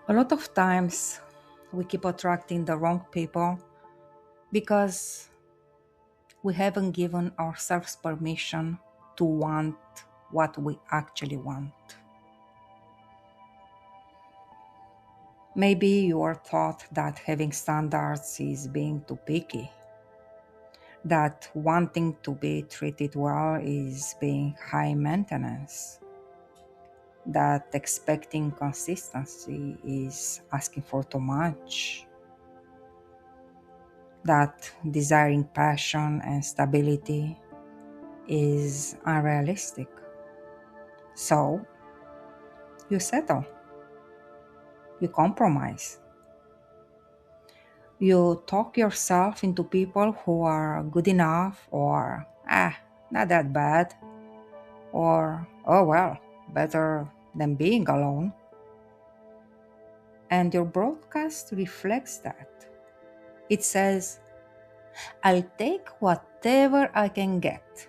A lot of times we keep attracting the wrong people because we haven't given ourselves permission to want what we actually want. Maybe you are taught that having standards is being too picky, that wanting to be treated well is being high maintenance, that expecting consistency is asking for too much, that desiring passion and stability is unrealistic. So you settle, you compromise, you talk yourself into people who are good enough or, not that bad, or, oh well, better than being alone. And your broadcast reflects that. It says, I'll take whatever I can get.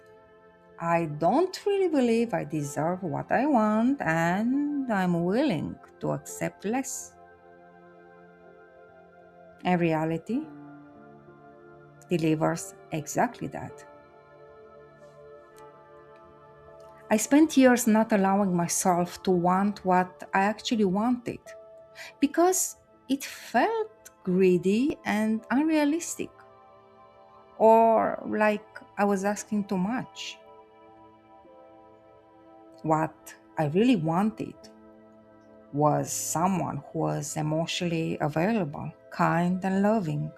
I don't really believe I deserve what I want, and I'm willing to accept less. And reality delivers exactly that. I spent years not allowing myself to want what I actually wanted because it felt greedy and unrealistic, or like I was asking too much. What I really wanted was someone who was emotionally available, kind and loving,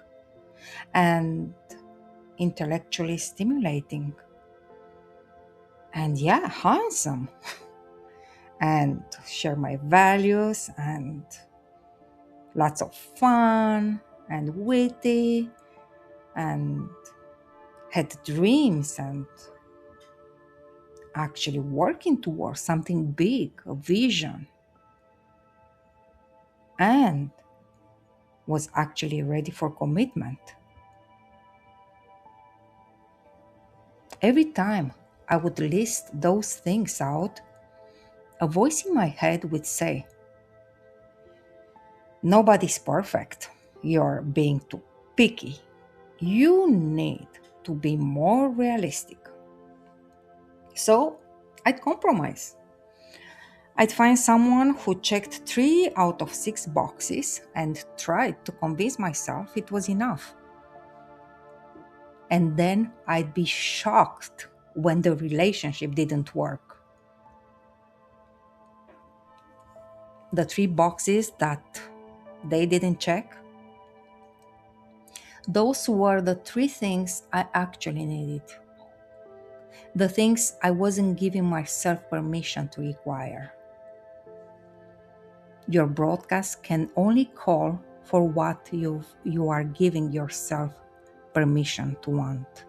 and intellectually stimulating, and yeah, handsome, and share my values, and lots of fun, and witty, and had dreams, and actually working towards something big, a vision, and was actually ready for commitment. Every time I would list those things out, a voice in my head would say, nobody's perfect. You're being too picky. You need to be more realistic. So I'd compromise. I'd find someone who checked 3 out of 6 boxes and tried to convince myself it was enough. And then I'd be shocked when the relationship didn't work. The 3 boxes that they didn't check, those were the 3 things I actually needed. The things I wasn't giving myself permission to require. Your broadcast can only call for what you are giving yourself permission to want.